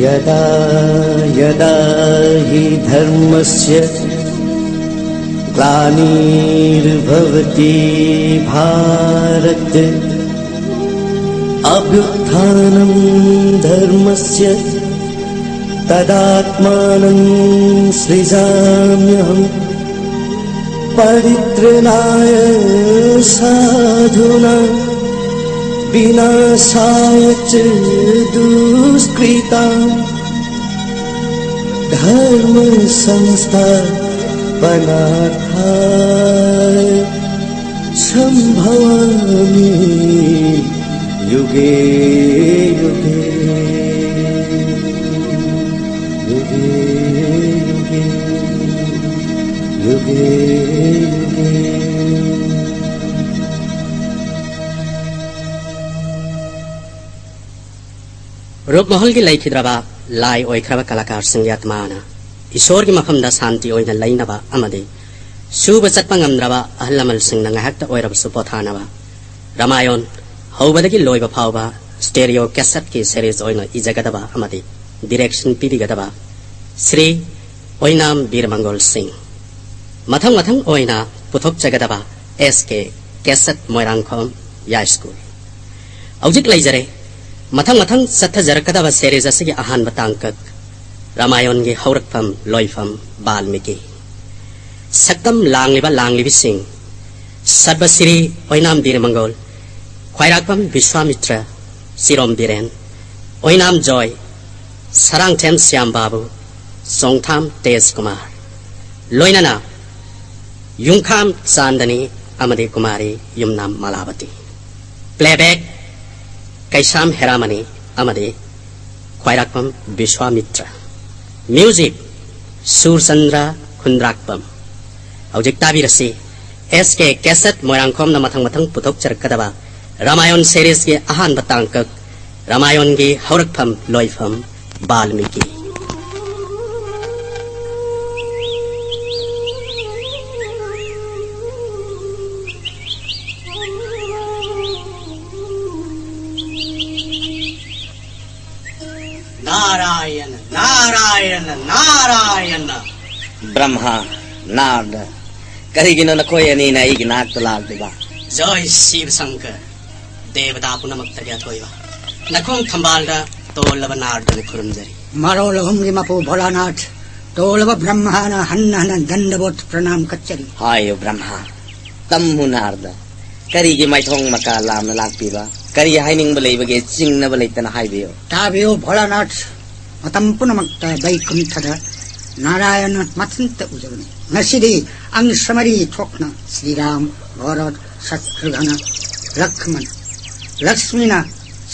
यदा यदा हि धर्मस्य ग्लानिर्भवति भारत अभ्युत्थानं धर्मस्य तदात्मानं सृजाम्यहम् परित्राणाय साधूनां विनाशाय च दुष्कृतां धर्म संस्थापनार्थाय संभवामि युगे युगे युगे युगे युगे रूपमहल की लैखिद्रबा लाई ओइख्रबा कलाकार संज्ञात्माना ईश्वर की मफमदा शांति ओइना लैनबा अमदे शुभ चटपा ngamद्रबा अहल लमल सिंगना ngahakta ओइरबसु पोथानबा रामायण हौबदगी लोइबा फावबा स्टेरियो कैसेट की सीरीज ओइना इजगदबा अमदे डायरेक्शन पिबिगदबा श्री ओइनाम वीरमंगल सिंह मथंग मथंग ओइना पुथोक जगदबा एसके कैसेट मोइरांगखोम या स्कूल औजिक लैजरे मथंग मथंग सत्थजरकदबा सीरीज असगी अहानबा तांकक रामायण की हौरकफम लोइफम वाल्मीकि सक्तम लांगलिबा लांगलिबिसिंग सर्वश्री ओइनाम वीरमंगल ख्वाइराकफम विश्वामित्र सिरोम बीरेन ओइनाम जॉय सरांगथेम श्याम बाबू सोंगथाम तेज कुमार लोइनाना युंखाम चांदनी अमदे कुमारी युमनाम मालावती प्लेबैक कैसाम हेरामनी अमदे ख्वाइराकफम विश्वामित्र म्यूजिक सूरचंद्र खुंद्राकपम औजिक ताबिरसी एसके कैसेट मोइरांगखोम न मथंग मथंग पुथोक चरकदबा रामायण सीरीज के अहान बतांकक रामायण की हौरकफम लोइफम वाल्मीकि नारायण नारायण नारायण ब्रह्मा नारद करिगिनो नखोयनी ना इग नाक तलाक दिबा जय शिव शंकर देवता पुनमक तरिया थोइबा नखोंग थंबालदा तोलबा नारद खुरुमजरी मारो लहुंगी मपो भोलानाथ तोलब ब्रह्मान हन्न दंडवत प्रणाम कच्चरी हाय ब्रह्मा तम्मु नारद करिगी माइथोंग मका लाम लाक पिबा करी हाइनिंग बलेबगे चिंगना बलेतना हाइबियो ताबियो भोलानाथ मतम पुनमक वैकुंठद नारायण मथंत उजवने नसिदी अंग समरी ठोकना श्री राम भरत शत्रुघ्न लक्ष्मण लक्ष्मीना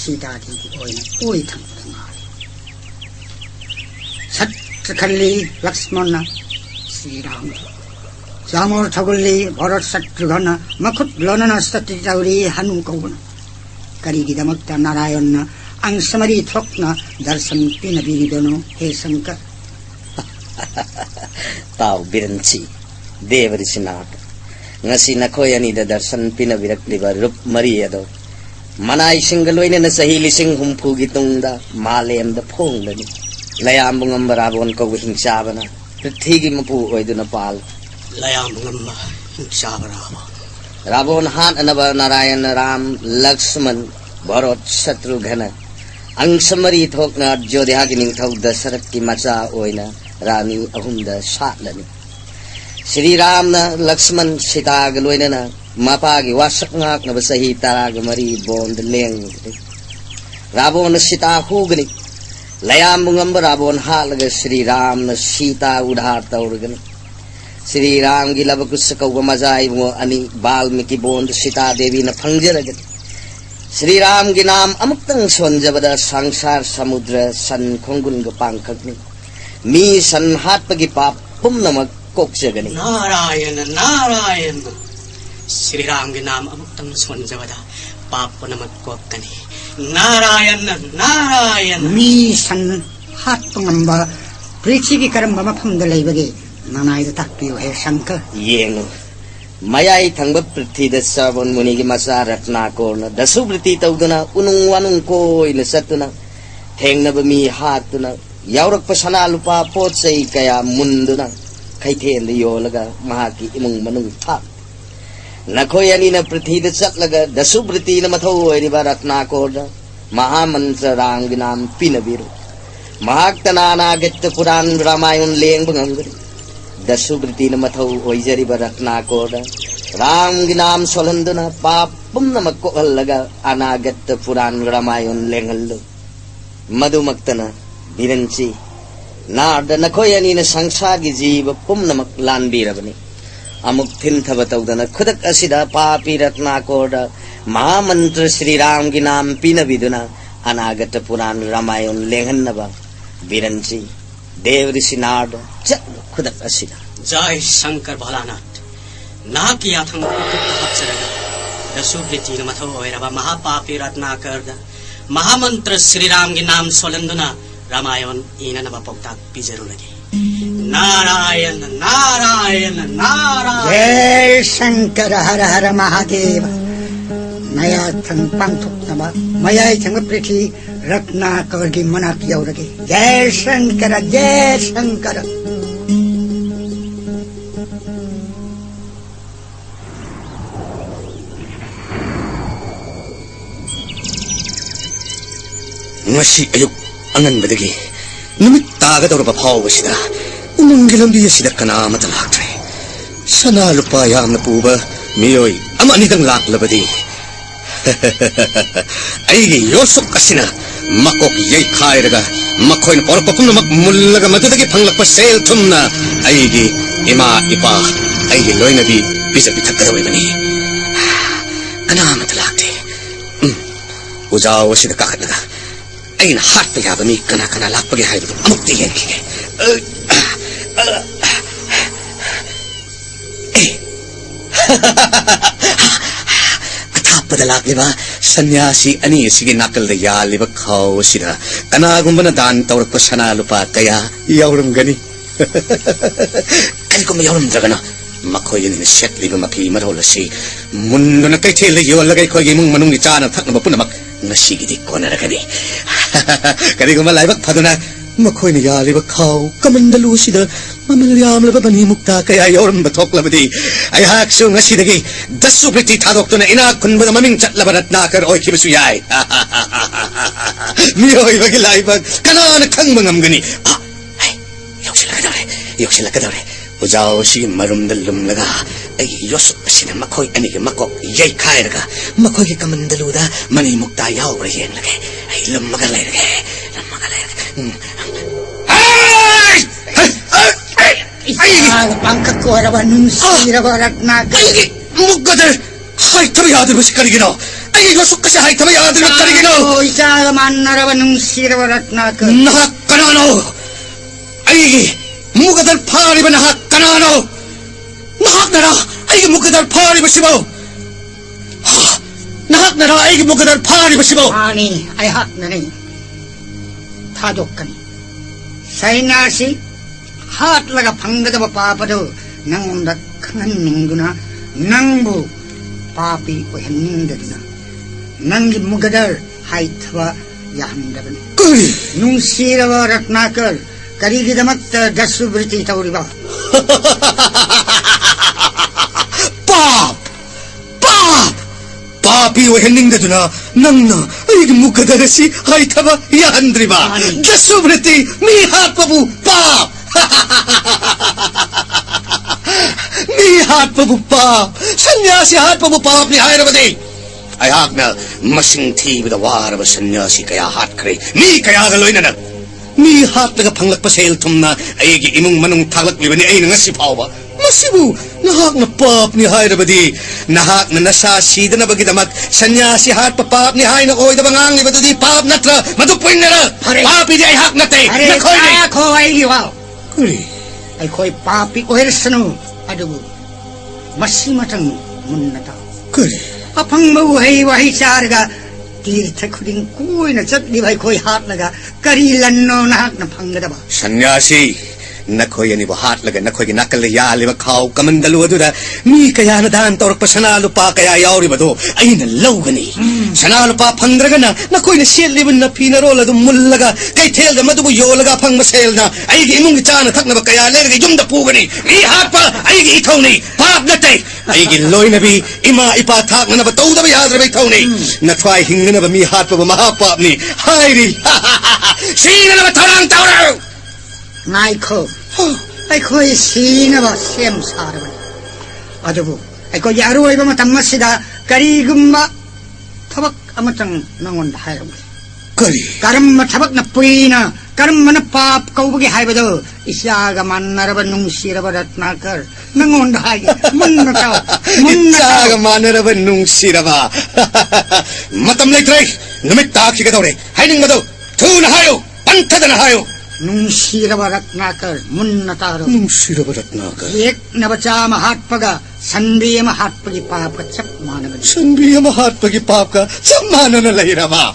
सीता देवी ओइ थंग शत्रुखल्ली लक्ष्मण श्री राम जामोर थगुल्ली भरत शत्रुघ्न मखुत लोनन सती जौरी हनु कौन करीगी दमक नारायण अंग समरी ठोकना दर्शन पिन बिरिदनो हे शंकर ताव बिरंची देव Rishinath ngasi nakoy ani da darshan pinabirakliba rup mari ado manai singgaloy na sahi lising humpu gitong da malem da phong da ni layam bungam barabon ko hingsa bana prithigi mapu oy du na pal layam bungam hingsa barabon rabon han anaba narayan ram lakshman bharat shatrughna ang samari thokna jodha gi ningthau dasarat ki macha oina रानी अहुंदा सालनी श्री राम न लक्ष्मण सीता गलोइना मापा की वासक नाक न सही तारा गमरी बोंद Laing Ravan Sita होगनी लयाम मुंगम Ravan हालग Shri Ram न सीता उधार तौरगन श्री राम की लबकुस कौ मजाई वो अनि वाल्मीकि बोंद सीता देवी न फंगजरगन श्री राम की नाम अमुक्तंग सोंजबद संसार समुद्र सन खोंगुन ग पांखकनी मी संहात्प की पाप पुम्नमक कोक्सगनी नारायण नारायण श्री राम के नाम अमुक्तम सोंजबदा पाप पुनमक कोक्कनी नारायण नारायण मी संहात्पंगंब पृथ्वी करम मफमद लैबगे नानाय ताक्पियो हे शंकर येंगु मयाई थंग पृथ्वी द श्रवण मुनि की मसा रत्ना कोन दसुवृत्ति तौदना उनुंग वानुंग कोइन सतुना थेंगनब मी हातुना यावरक सना लुपा पोत चै कया मुंदुना खैथेन योलगा महाकी इमुंग मनुंग था नखोय अनिना पृथ्वीद चटलगा दसुब्रतीन मथौ ओइरिबा रत्नाकोर महामंत्र रामगी नाम पिनबिरु महाक्तनानागत पुराण रामायण लेंग बंगंगरी दसुब्रतीन मथौ ओइजरिबा रत्नाकोर रामगी नाम सोलंदुना पाप पुम्नमक कोहलगा अनागत पुराण रामायण लेंगल्लो मधुमक्तना बिरंची नाद नखोयनी संसार की जीव पुम्नमक लानबीरबनी अमुक थिंथब तौदन खुदक असिदा पापी रत्नाकोर महामंत्र श्री राम की नाम पीनबिदुना अनागत पुराण रामायण लेंगन्नबा बिरंची देव ऋषि नाद खुदक असिदा जय शंकर भोलानाथ ना किया थंग हचरगा दसुब्रतीन मथौ ओइरबा महापापी रत्नाकर महामंत्र श्री राम की नाम सोलंदुना रामायण इननबा पोक्ता पिजरु लगे नारायण नारायण नारायण जय शंकर हर हर महादेव नया थंग पंथुक नबा मया थंग पृथ्वी रत्नाकर की मनाक यौरगे जय शंकर जय Shankar ngasi ayuk angan badagi numit tagadawra phawbasida umunggi lambi asida kanamata laktre sana lupa yamna puba miyoi amani dang laklabadi aigi yosuk asina makok yai khairaga makhoin porpapum mak mullaga madudagi phanglakpa sel thumna aigi ima ipa aigi loinabi bisabi thakadawi bani kanamata lakte ujaw asida kakatnaga ain hat pe yaba mi kana kana lakpage haidu amukti yenki athapada lakliba sannyasi ani sige nakal da yaliba khaw sida kana gumbana dan tawrak sana lupa kaya yawrum gani ani kum yawrum dragana makhoy ni set liba maki marolasi munduna kai thele yolagai khoi gi mung manung ni chana thakna punamak ngasigi konaragani kariguma laibak phaduna makhoina yaliba khaw kamandalu sida mamalyam laba bani mukta kaya yoram bathoklabadi ai hak su ngasidagi dasubriti thadoktuna ina kunbada maming chatlaba ratnakar oikibasu yai miyoi bagi laibak kanana khangbangamgani ai yoksila kadare ujao si marumdal lumlaga ai yosuk sina makhoi ani ge makok yai khairaga makhoi ge kamandaluda mani mukta yawra yen lage ai lummaga lairage ai pangkat ko araba nusiraba ratnakar ai mukgadar hai tabi yadir bas karigino ai yosuk kasi hai tabi yadir bas karigino isa manaraba nusiraba ratnakar nahak kanano ai mukgadar phari ba nahak kanano nahak nara ai mukgadar phari ba sibaw nahak nara ai mukgadar phari ba sibaw ani ai hak nani thadokkan sainasi hat laga phanggadaba papado nangomda khangan ningduna nangbu papi oheningduna nangi mukgadar haithwa yahamdaban kuri nungsiraba ratnakar karigidamakta dasubriti tawriba papi oheningduna nangna ai mukgadarasi haithwa yahandriba dasubriti mi hatpabu pap mi hatpabu pap sannyasi hatpabu pap ni hairabadi ayakna masing thibida waraba sannyasi kaya hatkre mi kaya galoinana mi hatlaga phanglakpa sel thumna aigi imung manung thaglakbani aina ngasi phawba masibu nahak na pap ni hairabadi nahak na nasa sidana bagidamak sannyasi hat pap ni haina oida bangang ni badudi pap natra madupuinara papi di ay hak nate nakhoy ni ako ay giwaw kuri ay koy papi ohersano adugo masimatang munnata kuri apang mabuhay wahi charga tirtha khuding kuy na chatli bhai koy hat laga kari lanno nahak na phanggadaba sannyasi नखोई अनिबो हाथ लगे नखोई की नकल यालिब खाओ कमंडलु अदुदा मी कया न दान तौरक सना लुपा कया याउरिबदो अइना लौगनी सना लुपा फंद्रगना नखोई न सेलिब न फिना रोल अदु मुल्लगा कैथेल द मदुबु योलगा फंग मसेलना अइगी इमुंग चान थकनब कया लेरगे युम द पुगनी मी हाथ पा अइगी इथौनी पाप नते अइगी लोइनबी इमा इपा थाकनब तौदब याद्रबे थौनी नथवाई हिंगनब मी हाथ पा महापापनी हाइरी सीननब थरांग तौरौ Naiko, Aiko is seen of a same sarva. Adabu, Aiko Yaru Matamasida, Karigumba, Tabak Amatang, no one highway. Kari Karam Tabak Napurina, Karam Manapap, Kobuki Hibado, Isagaman, Narabanum Sirabat Nakar, no one high, Munata, Munata manner nung sirava Matam Lake, Numitaki Gadore, hiding Mado, Tun Hayo, Pantadan Hayo. Nung Sirabarat Nakar, Munataro. Nung Sirabarat Nakar. Yek Nabachama Hatpaga, Sunday Mahatpagi Papa Chap Manavan. Sunday Mahatpagi Papa, some man on a layrava.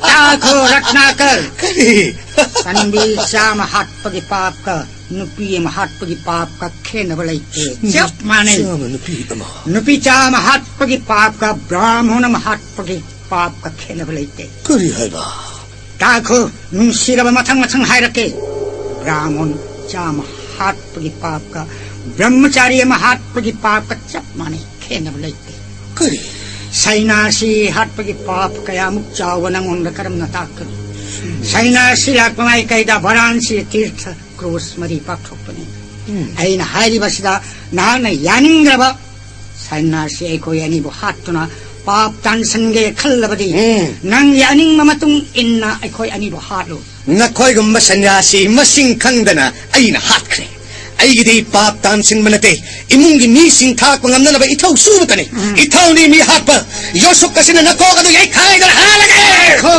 Tako Ratnakar. Kari Sunday Sama Hatpagi Papa, Nupi Mahatpagi Papa, Kenavalite. Chap Mane. Nupi Chama Hatpagi Papa, Brahmana Mahatpagi Papa, Kenavalite. Kari Haiba. Tako, nung siraba matang hairake. Brahmon, Chama, hat pagi papka. Brahmachari mahat pagi papka chap mani, kenablate. Kari Sainasi hat pagi papka yamuk chawanang on the karam natakari. Sainasi lakmai kaida varansi tirtha cross mari pakopani. Ain hairi basida nana yaningraba. Sainasi eko yanibo hatuna. Pap tansange kalabadi. Nang yaning mamatung inna akoy anibo halo. Nakoy gumba sanyasi masing kangdana ayna hatkre. Aigidi pap tansin manate. Imungi mising tak pangamna ba itaw subutani. Itaw ni mi hatpa. Yosuk kasi na nakokado yay kaya na halage. Ko.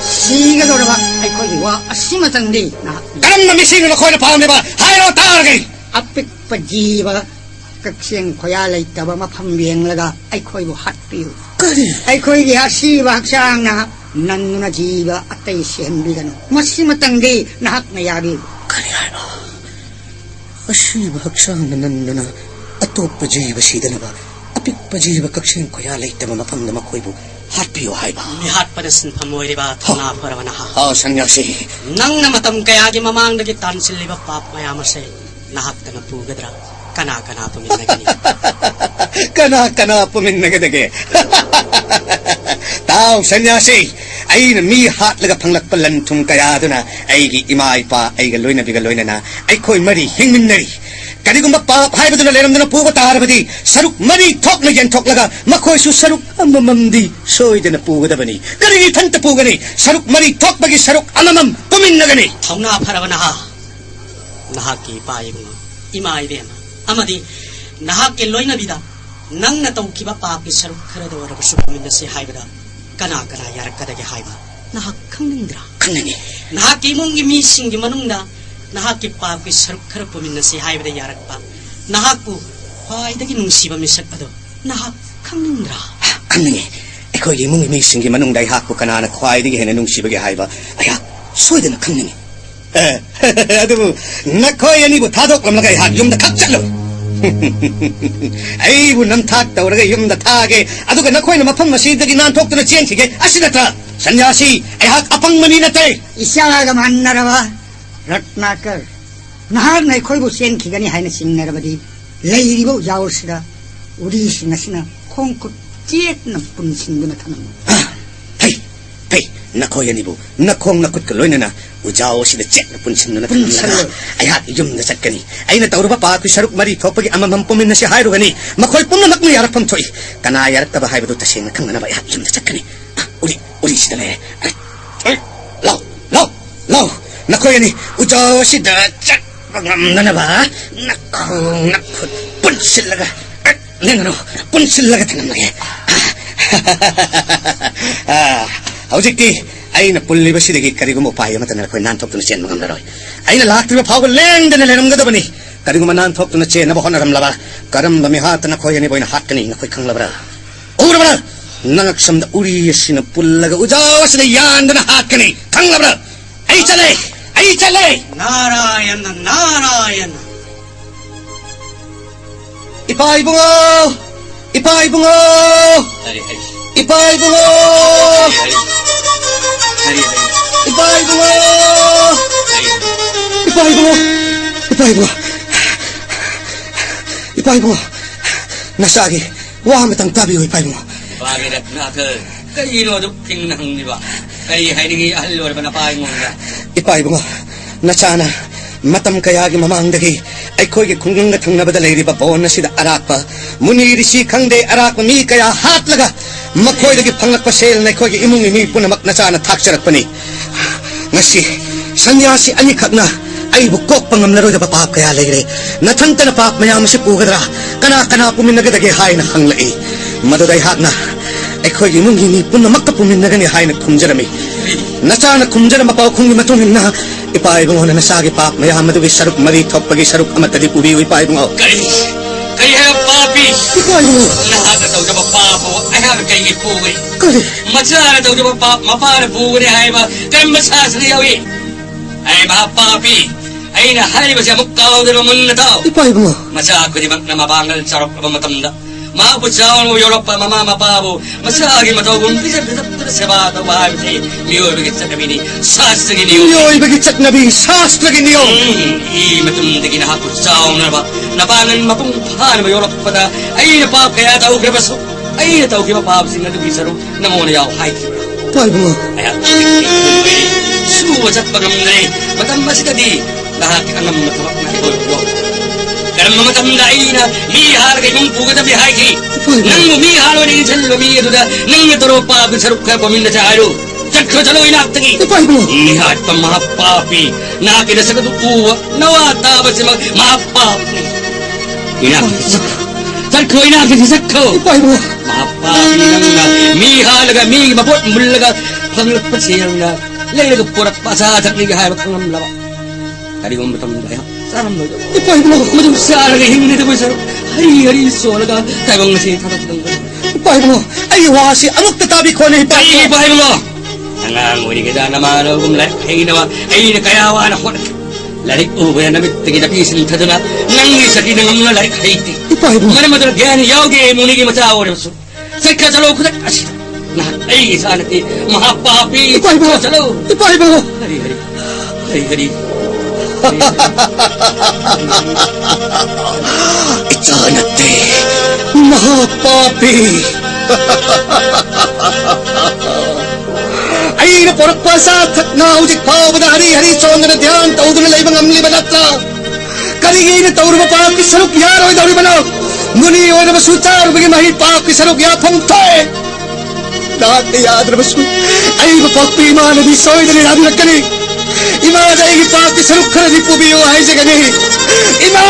Siga doraba akoy wa asimatang di na. Karam na mising na koy na paam diba. Hayro taragay. Apik pajiba. Kaksing koyalay taba mapambiyang laga ay koy bu hatpiyo. Kari Ay koy di hasiba haksang na nanu na jiba atay siyembigan. Masimatang di nahak na yabi. Kari haiba. Asiba haksang na nandana. Atop pajiba sidana ba. Apik pajiba kaksing koyalay taba mapam na makoy bu. Hatpiyo haiba. Mi hat padasin pamoy riba thana parawana ha. Oh, sanyasi. Nang namatam kaya gi mamang dagi tansil liba pap mayamase nahak na pugadra. Kana puminagani. Kana puminagani. Tao sanyasi. Ay na mi hat laga panglakpalan tum kaya na ay gi imay pa ay galoy na bigaloy na ay koy mari hingmin nari. Kadi kung pa hay ba na leram na pugo tarabati saruk mari tok na yan tok laga makoy su saruk amamamdi soy na pugo da bani. Kadi gi tanta pugo ni saruk mari tok bagi saruk amamam puminagani. Thongna pharawana ha. Nahaki paayong imay dem. Amadi nahak ke loina bida nang na tau kiba pa ki saruk khara do ra su min se haibada kana yarak kada ge haiba nahak khangindra Kanani. nahak ki mong mi sing gi manungda nahak ki pa ki saruk khara pu min se haibada yarak pa nahak ku hai da gi nungsi ba mi sak ado nahak khangindra Kanani. Eko gi mong mi singi manung dai hak ko kanana khwai di hena nung sibage haiba. Aya soy da kanani. Adu nakoy ani bu thadok lam lagai hat yum da khak chalo. Ai bu nam thak tawraga yum da thage adu ga nakoy na mafam masi da gi nan thok na chen thige asidata sanyasi ai hak apang mani na te. Isyaga manarawa Ratnakar. Nahar na koy bu sen kigani hayna singnarabadi. Layribo yawsida. Uri sinasina kongkut jet na punsin na tanam. Hey, nakoy ani bu nakong nakut kaloy na ujaw si da jet na punsin na tanam. Ay hak yum da chatkani. Ay na tawra pa ku saruk mari thopagi amam pumin na si hayro gani. Makoy pumna makmu yarak pam thoi. Kana yarak ta ba hayba do tasin kang na ba hak yum da chatkani. Uri si da le. Law. Nakoy ani ujaw si da chat pangam na ba? Nakong nakut punsil laga. Nengano punsil laga tanam lagi. Howjikti ay na pulli ba sidagi karigum upaya mata na koy nantok to na chen mangam daroy. Ay na lakti ba phago leng de na lenam gado bani. Karigum nantok to na chen na bahon ram laba. Karam ba mi hat na koy ani boy na hat kani na koy khang labra. Ura bra. Nangak sam da uri sina pullaga ujaw sina yan na hat kani khang labra. Ay chale ꯑꯩ ꯆꯠꯂꯦ 나라였나 나라였나 이파 이붕어 이파 이붕어 하리 하리 이파 이붕어 하리 이파 이붕어 이파 이붕어 이파 이붕어 이파 이붕어 나사기 와 matang tabi ipa i붕어 Bakit at na ito? Kayo dukting nang di ba? Kaya hindi alor ba na pahay mo nga? ipa i붕어 나차나 matam kayagi mamangdagi ay ko'y kunggang gatang nabadalay riba po na sida arakpa munirisi kang de arakpa mi kaya hatlaga makoy dagi pangakpasel na ko'y imong imipo na maknasana taksarak pa ni ngasi sanyasi anikag na ay bukok pangamlaro da papap kaya layre natanta na pap mayama si pugadra kana puminagadagi hay na hanglai maduday hak na ay ko'y imong imipo na makapuminagani hay na kumjarami nasana kumjara mapaw kung matungin na ipaibong na nasagi pap mayama dugi saruk maritok pagi saruk amatadi pubiyo ipaibong o Kaya papi! ipaibong Nahata daw na mapapo ay habi kayo ipuwi. kali Matsara daw na mapara buwi ni Hayba kaya matsasa niyaw eh. Ay mga papi! Ay nahay ba siya mukaw na naman na tao? ipaibong o Masya ko di ba na mabangal sarap pa matamda? Maaputsawan mo yorok pa mamamapabo. Masagi matawag bisap sa bata bahay si Miyo bigit sa kami ni Sas na giniyo. Yoy bagitsat nabi sas lagi niyo Matumda kinahaputsawan na ba? Nabangan mapungpahan mo yorok pa ta. Ay napapaya tao grabaso. Ay nataw kimapabsing na lugisaro na muna yaw hay. ipaibong o Ay suwat at pagamnay. Matamba si kadi. Lahat ang matamap na ibon. Karena matamda ina mihar kay mong puga tabi haiki nang mihar ni jallo mi duda nang toro pa saruk ka paminda sa alo sakro jalo ina tagi ipaibong o mihar pa mahapapi na kina sa katuwa nawata ba si mahapapi ina sakro ina kisi sakro ipaibong o mahapapi nang mihar laga mi mapot mulaga panglagpat siyang na lay purat pa sa sakli ka hayak ang lawa kadi kong matamda ya saram mo ipaibong o Madung sarang hindi na masarap. Hari-hari sola ka. Tayo bang nasi tatas ng gano'n. ipaibong o ay wasi amok tatabi ko na Ay, ipaibong o ipahay mo! Nangangunin kita naman ako kung ay nawa ay nakayawa na ko. Larik ubo na namit tingin na pisin ka doon na nang isa kinangam na larik haiti. ipaibong o Mana madalag yan, yawgi muni ki matawa na so. Sa kasalaw ko na kasi. Na ay isa na ti mahapapi. ipaibong o Kasalaw. ipaibong o Hari-hari. Hari-hari. Itanate mahapapi ay naporak pa sa na ujik pa pada hari-hari chonda na dhyan taudu na laibang amli banatla karigay na tauru pa papi saruk yaro ay dauri banaw muni oy na masutar bagi mahi papi saruk ya pangtoy lahat na yad na masu ay mapapi mana di soy na nilado nagkani ima dahil papi saruk ka na di pubiyo ay sa gani ima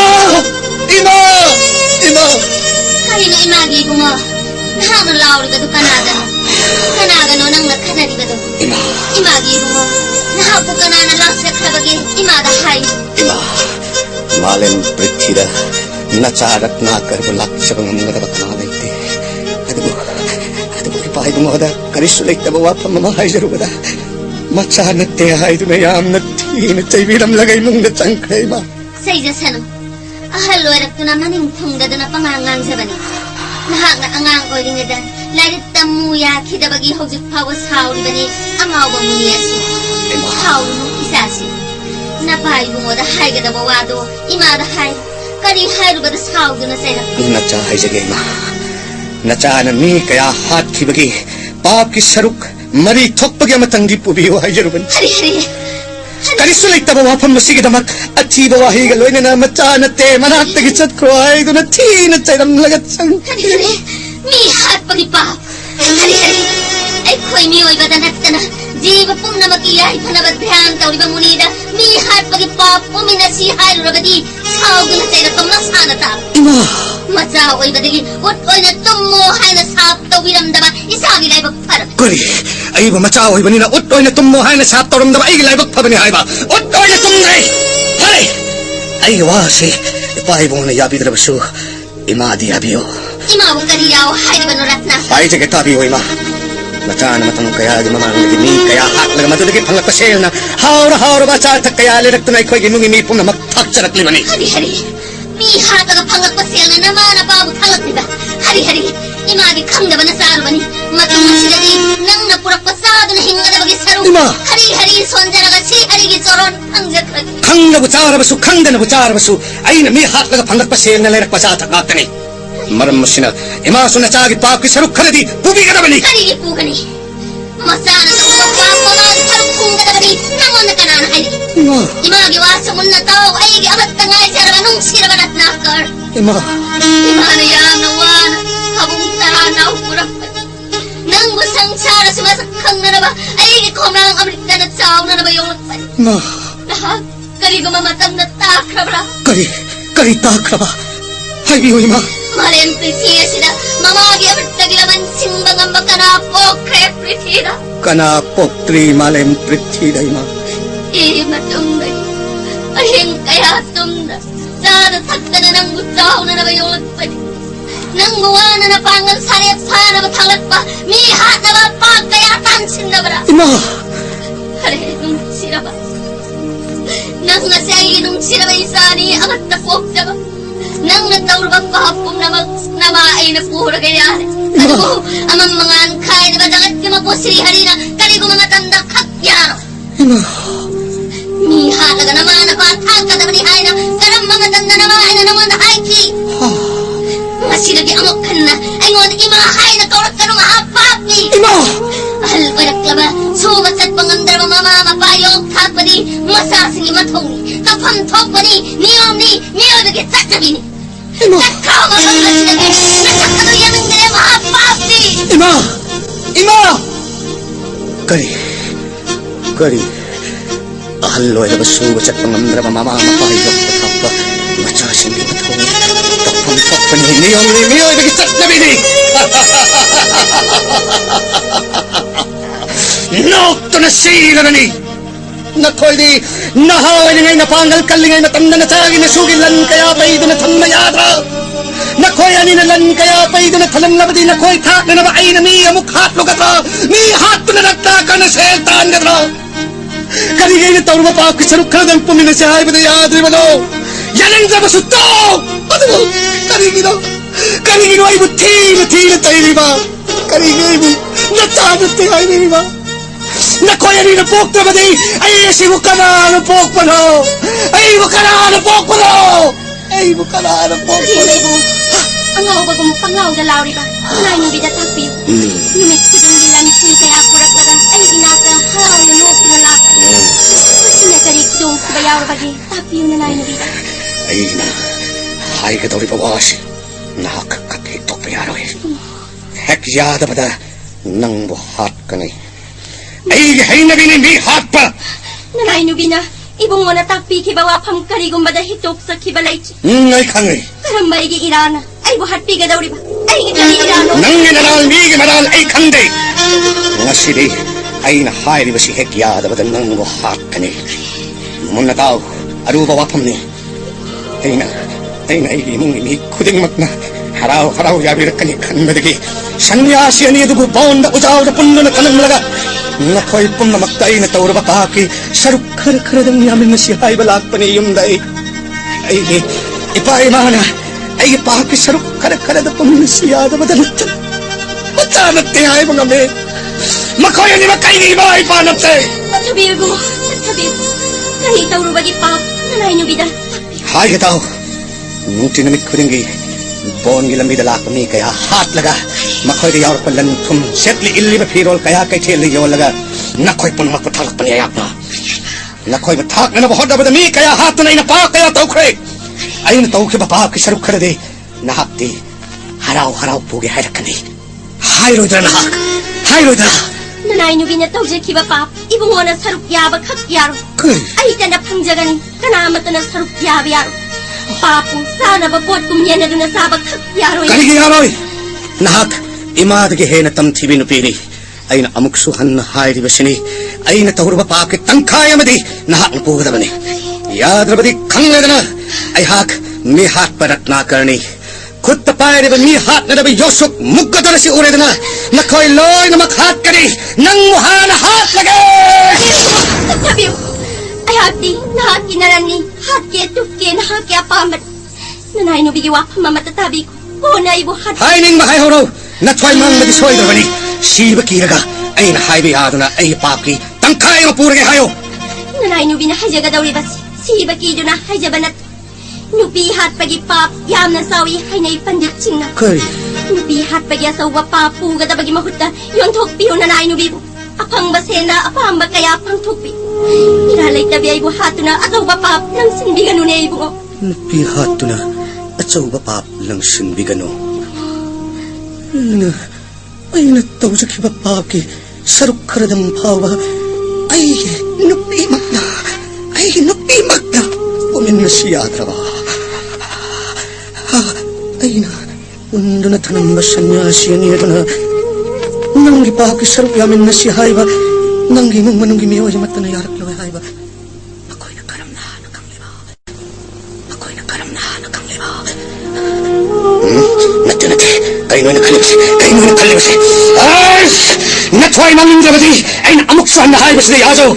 Kanino imagi ko mo? Nakakalaw ka do Kanada. Kanada no nang nakanari ba do? Imagi ko mo. Nahapo ka na lang sa kabagi. Imada hay. ima malen prithira nacharak na karbulak sa mga mga tabakanay te aduh ipahay mo kada karisulik na bawa pa mamahay sa rugada machanat te hay do na yam na tinat say biram lagay mong natsangkay ma Sa isa sano. Ahal warak to naman yung tungga do na pangangang sa bani. Nahak na angang ko rin nga Lalit tamuya kidabagi hogsik pawas hauli bani. Amaw ba muni aso? Hauli mo isasi. Napahay mo da hay ka da bawado. Imada hay. Kari hay ba da saw do na sa nachahay sa gay ma nachana mi kaya hat kibagi pap ki saruk mari thok pagya matanggi pubiyo hay jaruban Hari-hari. karisulik na bawa pa masige damak at ti bawa higaloy na machanat te manak tagitsat ko ay do na tinat say nam lagat sang Hari-hari. Mihat pagipap. Hari-hari. Ay ko'y miyoy ba danat na. Di ba pong na makiyay panabadhan tao ba munida. Mihat pagipap. Puminasihay rabadi. Sawag na sa'yo na pamasana ta. ima Matsaoy ba dili. Utoy na tumuhay na sap tao wiramdama. Isami na ibagparap. Kuri, ay ba machawoy ba nila utoy na tumuhay na sa torong daba ay gilay pa ba ni Hayba? Utoy na tumuhay! Hay! Ay wasi, ipay mo na yabi na baso. Ima di yabi o. Imawang kariyaw. Hay na ba no ratna. Ay jagat tabi o ima. Machana matang kaya di mamang nagini kaya haklag matudagi panglak pasel na haura ba sa kaya lirak tunay ko ginung imipong na magtaksarak limani. Hari-hari, mi hataga panglak pasel na naman na babu talak diba? Hari-hari, imagi kang na ba na sa arwani? Matang silagi nang napurak pasado na hinga na bagi saru. Ima! Hari-hari sonjara ka si harigi soron panglak rag. Kang na butsara basu, kang na butsara basu. Ay na mi haklag panglak pasel na lirak pasata katani. Maram mo sina, imaso na sagit pa ako saruk ka na di, pubi ka na bali! Harigi po gani. Masana sa mga papo na saruk kong ka na bali, namon na kananahay. Ima! Imagi wasa mo na tao, ay amat na nga sa ramanong siraban at nakar. Ima! Imana yan nawan, habong tanaw kurapat. Nang busang sara sumasakang na ba, ay ikomang amritan at saw na ba yung lakpan. Ima! Lahat, kari gumamatang na takrabra. Kari takra ba? Hayo ima! Malempi siya sila, mamagi amat nagilaman simbang ang makanapok, krepritira. Kana potri malem pritida ima. Imatungay, ayeng kaya tumda, sana takta na ng butaw na ba yung lakpan. Nang buwana na pangal sari at sana matalat pa, mihat na ba pagkayatan sinabra. Ima! Hare, nung siraba. Nang nasay nung siraba isani, amat na pok na ba? Nang nagtawrbang kahapong na maay na pura kaya. Ano mo, amang mga angkay na badangat ka mapusri harina, kaligo mga tanda kakyaro. Ima! Miha na naman na patag ka naman ihay na, karang mga tanda na maay na naman na hayki. Mga sinabi amok ka na, ay ngon imahay na kaurat ka nung mahapapi. Ima! Ahal ko naklaba, subat at pangandara mamamapayong tapani, masasing imatong, kapantok pa ni, niyom ni, miyodagit sa sabi ni. Ima! Nakaw mga sinabi, nasakatuyan ng gaya mahapapi. Ima! Ima! Kari. Ahaloy na basugot at pangamdara mamamapayok at hapa, masasing imatong, kapantok pa ni, niyom ni, miyodagit sa sabi ni. Nokto na sila na ni! Nakoy di, nahaway na ngay napangal kalingay matanda na tagi na sugilan kaya pa'y doon na tamayadra! Nakoy ani na lan kaya pa'y doon na talang labadi nakoy tak na nabaay na miya mukhat lugatra! Mihat na nagtaka na seltaan gatra! Karigay na taon mapapag saruk ka ng puminasyahay ba na yadri mo no? Yanang sa masuto! Ano mo? Karigay mo ay buti na tayo ni ba? Karigay mo, natanot tayo ay ni ba? Nakoy ani na pok na ba di? Ay si mo ka na ng pok pa no! Ay mo ka na ng pok pa no! Ay mo ka na ng pok pa no! Ang ako bago mo pangaw na lawri ba? Unay nung bidatapi. Numit ko dong gilan ni kaya kurak na ba? Ay ginaka, haw na no pinalakan. Kasi na karik dong kubayaw bagi, tapi yung nanay nung bida. Ay na, hay ka daw rin pawas. Nakakakitok pa yaro eh. Hek yada ba da, nang buhat ka na eh. Ay, hay na binimihat pa! Nanay nung bina, ibong mo na tapi kibawa pang karigong badahitok sa kibalay. Ngay kang eh. Karang maigi irana, ay buhat piga daw riba. Ay ikali irano. Nang inanal, migi madal, ay kang de! Nga sidi, ay nahay ba si hek yada ba da nang buhat ka na eh. Muna tao, aruba wapam ni. Ay na, imong imikuding magna. Haraw yabi na kanikan madagi. Sanyasi ani dugo baon na ujaw na puno na kanang malaga. Nakoy pong namaktaay na tauro bakaki. Saruk karakadang niyamin na sihay balak pa niyong daig. Ay, ipaay mana. Ay, ipaki saruk karakadang pong siyada madalatan. Matanat niya ay mga men. Makoy ani makaini iba ay panap tayo. Sabihin mo, kahit tauro bagi pa, nanay nyo bida. Hay ka tao. Nung tinamit ko rin bon gilang bidala kami kaya hat laga. Makoy di yawar palan tum setli illi ba pirol kaya kay tili yaw laga. Nakoy pun magpatalak paniyayak na. Nakoy matak na nabahoda ba dami kaya hat na inapak kaya tao kre. Ay na tao kibaba kisaruk ka na di. Nahak di. Haraw pugi hayra ka ni. Hayro dra nahak. Hayro dra. Nanay nyo binataw dyan kiba pap, ibong mo na saruk yaba kakyaro. Kay. Ay na pangjaganin, kanamata na saruk yabyaro. Papo, sana ba bot kumyan na doon na sabag kakyaro. Kanigi yaroy. Nahak. Imadagi he na tamtibi no pili. Ay na amuksuhan na hayri ba sini. Ay na tahuro ba pakit tangkaya madi. Nahak na puga ba ni. Yadra ba di kangla na. Ay hak. Mi hak parat na karni. Kut tapay ba mi hak na ba yosok. Mugga na si ure na. Nakoy loy na makhat ka ni. hati, nahaki narani, hati tukke, nahaki apamat. Nanay no bigiwa mamatatabi ko. Kuna ibu hati. Haining makayhoro, natway mang madisoy na bani. Siba kiraga, ay nahaybi ado na ay papki, tangkay ang pura kay hayo. Nanay no binahajaga daw ribas, siba kido na hajabanat. Nubihat pagipap, yam na sawi, hay na ipandit na. Kay. Nubihat pagi asaw wapapu, gada bagi mahuta, yon thokpi yon nanay no bibu. Apang basena, apang bagkaya apang thokpi. Iralay tabi ay buhato na asaw wapap, nang sinbigan nun ay ibu ko. Napihat to na at sa ubapap lang sinbigano. Ay nataw sa kibapaki, sarok karadang pawa. Ay napimak na, Pumin na siya trabaho. Ay na, undo na tanang basan niya siya niya na. Nang ipaki sarok yamin na siya hayba, nang gimong manong gimiwa yung mata na yarak laway hayba. Ako'y nagkaramnahan ng kang liba. Nati, kayo na nakalibas. Ay! Natway manging drabati! Ay naamuksan na haibas na yazo!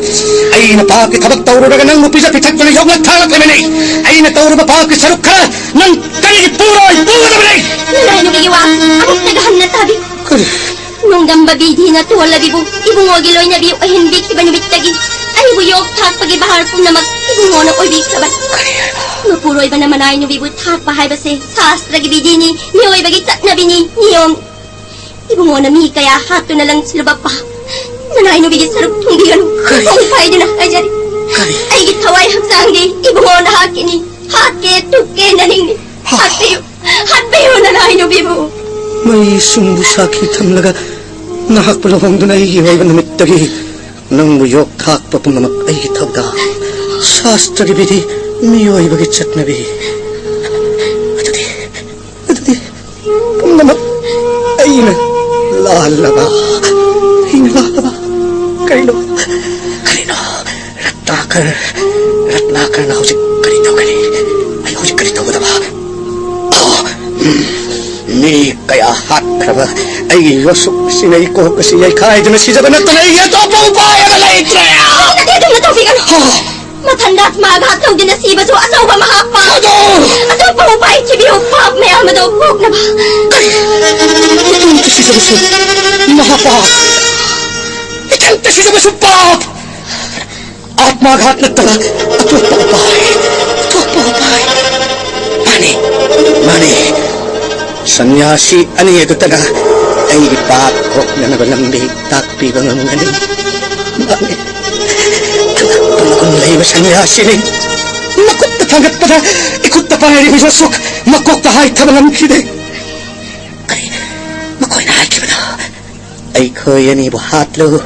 Ay napakit habagtawro na ganang mupisa pitag na yung nagtalak naman ay! Ay natawro mapakit sarok ka ng kanigipuro ay bunga naman ay! Nanay no bigiwa, ang tagahan na tabi ko. Nung dambabidi na tuwal na bibu, ibungogiloy na biyu ay hindi kibanubit tagi. Ay buyok tak pagibahar po na mag-ibungo na oy bigsabat. Mapuro iba naman ay no bibu tak pahay base, sastra gibidi ni, niyoy bagitat na bini, niyong. Ibungo na mi kaya hato na lang sila pa. Nanay no bigit sarap tunggigan, kung pwede na ajari. Ay gitaway hagsanggi, ibungo na hakini, hake tuke na ningni. Hatbiyo nanay no bibu. May sumbusakit ang laga. Nahakpalawang doon ay iway ba namit tagi. Nang muyok takpa pong namak ay itaw da. Sastra gibidi, miyoy bagit sat nabi. Atati, pong namak ay na lalaba. Karino, ratnakar na husik karino. Ay husik karino ba ba? Ni kaya hat kraba ay yosok sinay ko kasi ay kahit na siya ba natunay ito pong bayan na laitra! Natitong na tawbigan! Matanda at magataw din na siba so asaw ba mahapa? Asaw pa mo pa ikibiyo pap may amadaw pog na ba? Itanta siya ba so mahapa? Itanta siya ba so pap? At maghat na tala at wag paupay. Mani. Sanyasi ani ito taga ay ipakok na nabalambi takpi bang ang galing. Mani. Panakon lahi ba sanyasi ni? Makot na tangat pa na ikot na pa rin isosok makok na hay tabalang kide. Ay, makoy na hay kiba na. Ay ko yan ibuhatlo.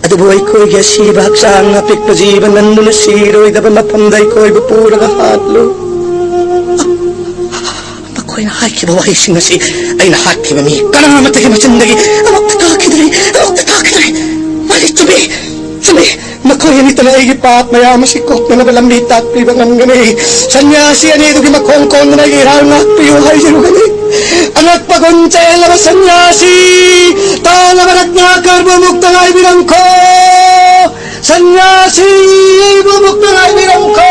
At buhay ko yasibak sa ang apik pa jiban nan nulusiro ay dapat mapanday ko ay bupura ka hatlo. Makoy na hay kiba wahi singasi ay nahat kiba mi. Kanang namatay kiba sindagi. Awak tatakidari. Malit sumi. Makoy yan ito na igipat maya masikot na nabalamit at pibang ang gani. Sanyasi yan ito kimakongkong na nagihal na piyuhay siya gani. Anak pagoncel na sanyasi. Tala managnyakar bumukta ngay bilang ko. Sanyasi bumukta ngay bilang ko.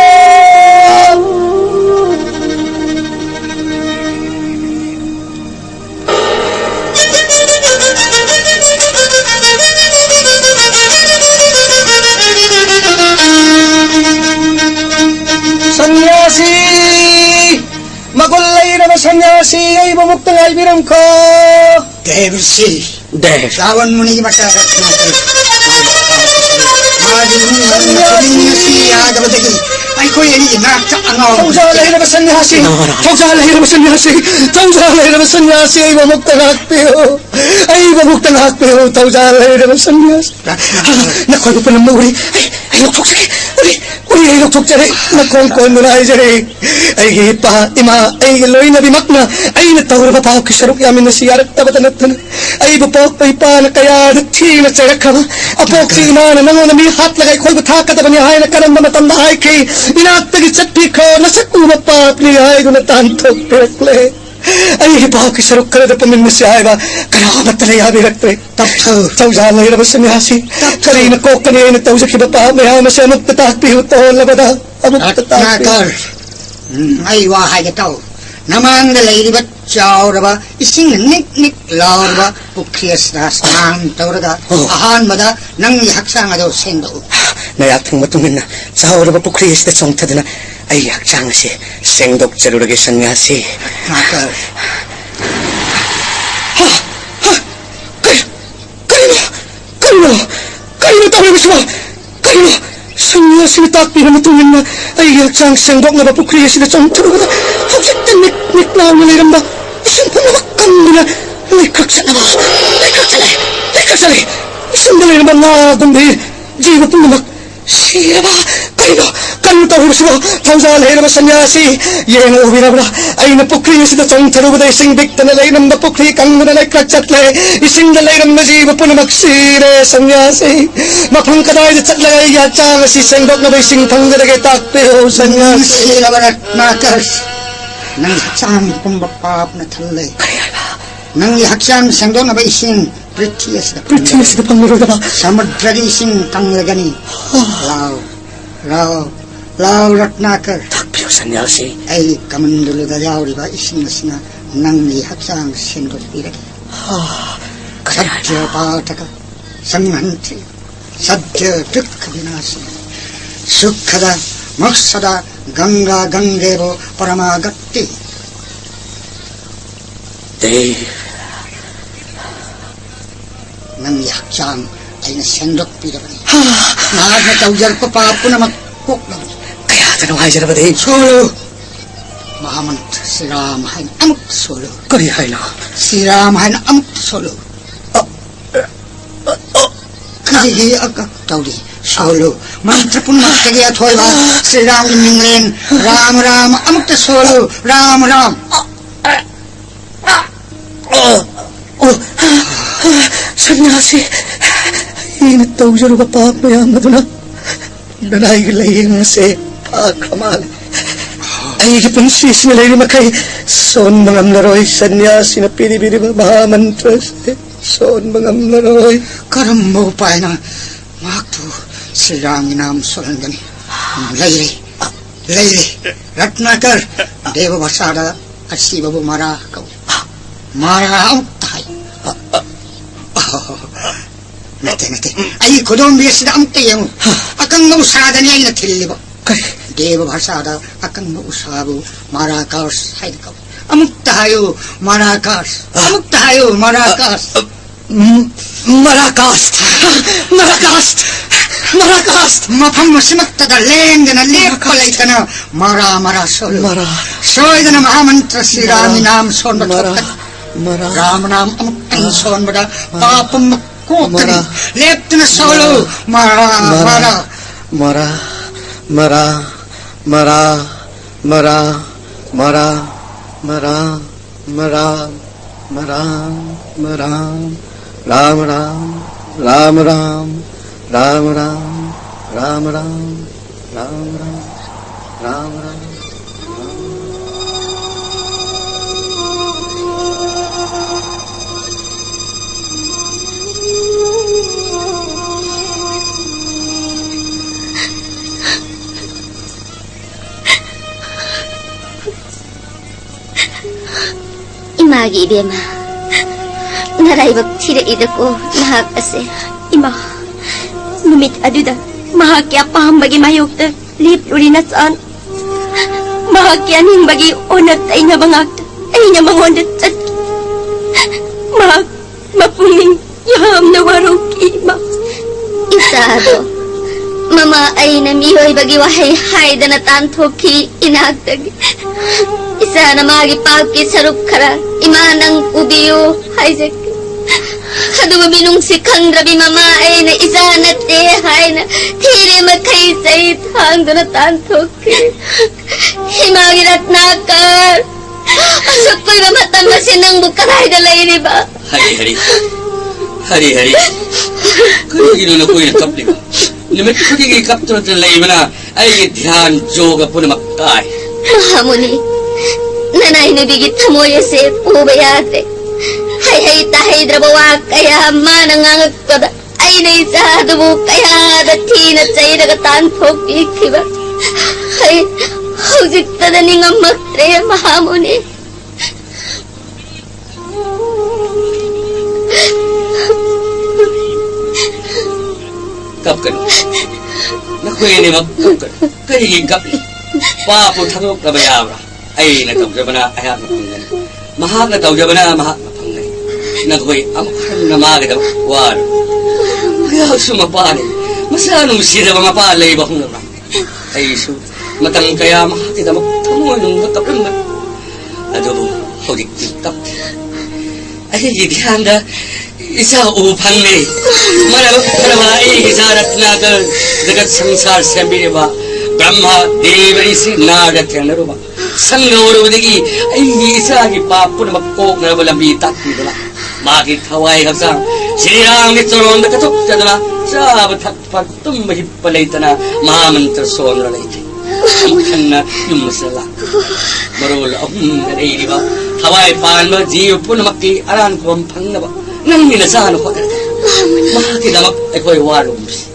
Sanyasi! Magulay na ba sanyasi ay bumukta ngay bilang ko. Devilsi. Deh. Lawan mo ni masyarakat natin. Maging nakunin siya dabatagi. Ay ko yan inakta ang awa. Tawsalay na ba sanyasi? Ay bumukta ngakpiyo. Tawsalay na ba sanyasi? Nakoy ko pa ng mauri. Ay luktok sige. Uli ay luktok siya rin. Nakongkon mo na ay siya rin. Ay gipa, ima, ay loy na bimak na. Ay natawra pa ako kisarok yamin na siya. Tabatanatan. Ay bupok ay pa na kaya natin at siya ka. Apok si ina na nangon na mihat na kay koy batakat na niya ay nagkaroon na matandahay kay inatagit sa piko na sa kumapap niya ay gunatantok pekle. ꯑꯩꯒꯤ ꯄꯥꯞꯀꯤ ꯁꯔꯨꯛ ꯈꯔꯗ ꯄꯨꯝꯃꯤꯟꯅꯁꯤ ꯍꯥꯏꯕ ꯀꯅꯥꯃꯠꯇꯅ ꯌꯥꯕꯤꯔꯛꯇ꯭ꯔꯦ ꯊꯧꯖꯥꯜ ꯂꯩꯔꯕ ꯁꯟꯌꯥꯁꯤ ꯀꯔꯤꯅ ꯀꯣꯛꯀꯅꯤ ꯑꯩꯅ ꯇꯧꯖꯈꯤꯕ ꯄꯥꯞ ꯃꯌꯥꯝ ꯑꯁꯤ ꯑꯃꯨꯛꯇ ꯇꯥꯛꯄꯤꯌꯨ ꯇꯧꯍꯜꯂꯕꯗ ꯑꯃꯨꯛꯇ ꯇꯥꯛꯄꯤꯌꯨ ꯑꯩ ꯋꯥ ꯍꯥꯏꯒꯦ ꯇꯧ ꯅꯃꯥꯡꯗ ꯂꯩꯔꯤꯕ ꯆꯥꯎꯔꯕ ꯏꯁꯤꯡ ꯅꯤꯛ ꯅꯤꯛ ꯂꯥꯎꯔꯕ ꯄꯨꯈ꯭ꯔꯤ ꯑꯁꯤꯗ ꯁ꯭ꯅꯥꯟ ꯇꯧꯔꯒ ꯑꯍꯥꯟꯕꯗ ꯅꯪꯒꯤ ꯍꯛꯆꯥꯡ ꯑꯗꯨ ꯁꯦꯡꯗꯣꯛꯎ ꯅꯌꯥꯛꯊꯪ ꯃꯇꯨꯡ ꯏꯟꯅ ꯆꯥꯎꯔꯕ ꯄꯨꯈ꯭ꯔꯤ ꯑꯁꯤꯗ ꯆꯣꯡꯊꯗꯨꯅ ꯑꯩꯒꯤ ꯍꯛꯆꯥꯡ ꯑꯁꯤ ꯁꯦꯡꯗꯣꯛꯆꯔꯨꯔꯒꯦ ꯁꯟꯌꯥꯁꯤ kalian tahu yang semua kalian semua sini takbir matungin na ay yaksang senggok na bapukriya sila contoh na hujat na nik na nilairam ba isang panawakan nila likak sa na ba likak sa isang nilairam ba nga gundi jiwa punamak siya ba kalian tahu yang semua tauzal hai nama sanyasi yang ubira bra ay na pukriya sila contoh na isang bikta na lairam ba pukriya kang na likak sa tlay isang nilairam na jiwa punamak sire sanyasi mapang kadai di catlay yachang si senggok na bay sing pangdalagay takpeo sanyasi sila barat makas nang haksang pumbapap na talay nang haksang senggok na bay sing Prithiyas na pangmurada samudradi sing tanglagani lao ratnakar takpeo sanyasi ay kamandulu dayaw riba ising nasina nang haksang senggok iragi Sadya Pataka Sanghantri Sadya Dukha Vinasi Sukhada Maksada Ganga Gangevo Paramagatti Dev Nang yakchang ay nasendok pidabani Nahad na tawjar ko papo na magkuklang kaya tanong hay siya na ba Dev Solo Mahamantra si Ramahay na amok solo kari hay na Si Ramahay na amok solo Kaya agak tawdi solo mantra pun magtagi at hoy ba si Ram Minglen Ram Ram amok ta solo Ram Ram sanyasi inat daw siya na papapayang na doon na nanaygalayang si pagkamal ay ikipansis nila yung makay son mga mlaroy sanyasi na pinibili mahamantras son mga mlaroy karambo pa na makto si Ram Inam Solangani Layri Ratnakar Deva Vasada at si Babu Mara kau Mara amok tayo Nate ay kodong biya sida amok tayo akang mausada niya ay natilibo Deva Vasada akang mausabo Marakas hay kau amok tayo Marakas Marakas mapam simaktada lenda na lepalay ka na mara solo soy na mahamantra si Raminam son batakat Ramanam amok ang son bada papam makukari lepta na solo Ram Imagi Bema Naraibag tira ida ko nahag ase Ima Numit aduda Mahakya pahambagi mayokta Lip urinasaan Mahakya ning bagi onat ay nga bangagta Ay nga mangondat at Mahak Mapuming yaham na warok ima Isado Mama ay namihoy bagi wahay hayda na tantoki inagtag Isa na magipagki sarap kara imanang ubiyo hayzak Kaduma binung si Kandrabi mama ay na isa na tehay na tiri magkaysay hangdo na tantoki Himagirat nakar Asok ko'y mamatang na sinang bukaray dalay ni ba Hari Kaya ginuna ko yung kapli ko Limit ko kaya kapto na lay mo na ay ध्यान जोग पुन मक्काय Mahamuni kanay nabigit mo Yosef ubayate. Hay tahidra bawa kaya manangangag ko da ay naisado mo kaya datinat sa'yo nagatantok ikiba. Hay hawjik tada ni nga magtre mahamon eh. Kapkan. Nakuha ni magkapkan. Kaya kapli. Papo tangok na bayabra. Ay, nagtawja ba na ayak na panggan. Mahak na tawja ba na mahak na panggan. Nakuha, amakhan na magad ang waro. Kaya sumapani. Masanong sila mga palay ba kung naman. Ay, so, matang kaya makakita magtamoy nung matapang na. Adobo, hulik tikap. Ay, hindi handa. Isa upang ni. Manabay, isarat nagal. Dagat sangsar siyempre ba? Brahma, Deva, isi, nagat yan na ba? Sangauro digi, ay isa, ipapo na magkok na balamitak. Dito na. Bakit Hawaii hagsang? Sinirang nito ron na katok. Dito na. Sabat hakpat, tumahipalay ta na mahamantrason na ito. Amkan na yung masala. Marul, nanay, di ba? Hawaii paan ba? Diyo po na maki-aran ko ang pang na ba? Nang minasahan ko agad. Makakidamak ay ko'y warums.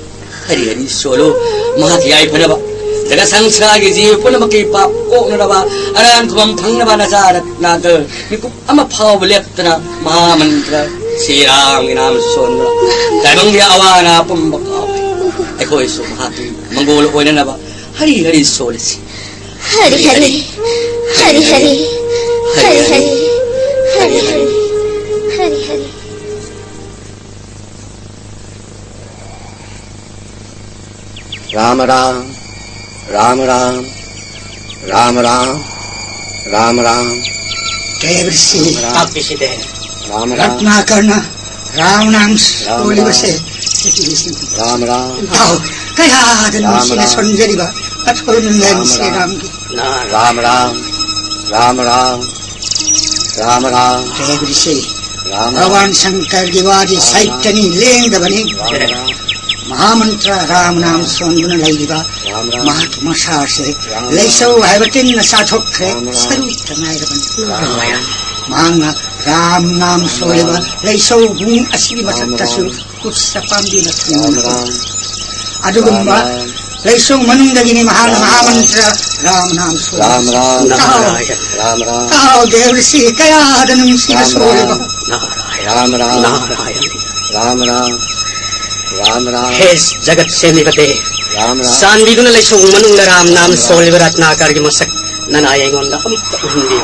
Hari-hari solo, makakiyay pa na ba? Dagasang sagi, diyo po na makipapko na ba? Aran kumampang na ba nasahan at nagal? May ko amapawalip na mahamantra. Sirang inamuson mo na. Kaya bang diawa na pumbakaway. Ay ko'y so makaki. Manggulo ko na ba? Hari-hari solis. Hari-hari. Hari-hari. Hari-hari. Hari-hari. Hari-hari. Ram Ram, Ram Ram, Ram Ram, Ram Ram, Devrsi, Apishide. Ram Ram, Ratnakarna, Ram Nam Ram Olivase. Ram Ram, Tao, kaya din mo Ram sila Ram. sonjari ba? At ko rin Ram si Ram. Ram. Ram Ram, Ram Ram, Ram Ram, Devrsi, Ram Ram, Ravan Shankar Diwadi Saitani Leng Dabani. Ram महामंत्र राम नाम सोंगुन लैलिबा महात्मा सासे लैसौ हैबतिन साथोख्रे सरुत नायरबन मांगा राम नाम सोलेबा लैसौ गुं असि मथत्तसु कुत्सपांदि नथुन अदुगुम्बा लैसौ मनुंदगिनि महामंत्र राम नाम सोले Ram Ram, Narayan. Ram Ram, ताओ Devrishi कयादनं Shiv सोलेबा Ram Ram, Narayan. Ram Ram, Ram Ram, Hes jagat semi bate. Ram Ram, Sandi dun lay sung manung na ram nam solibarat nakar gi masak nanayang onda kami hindi.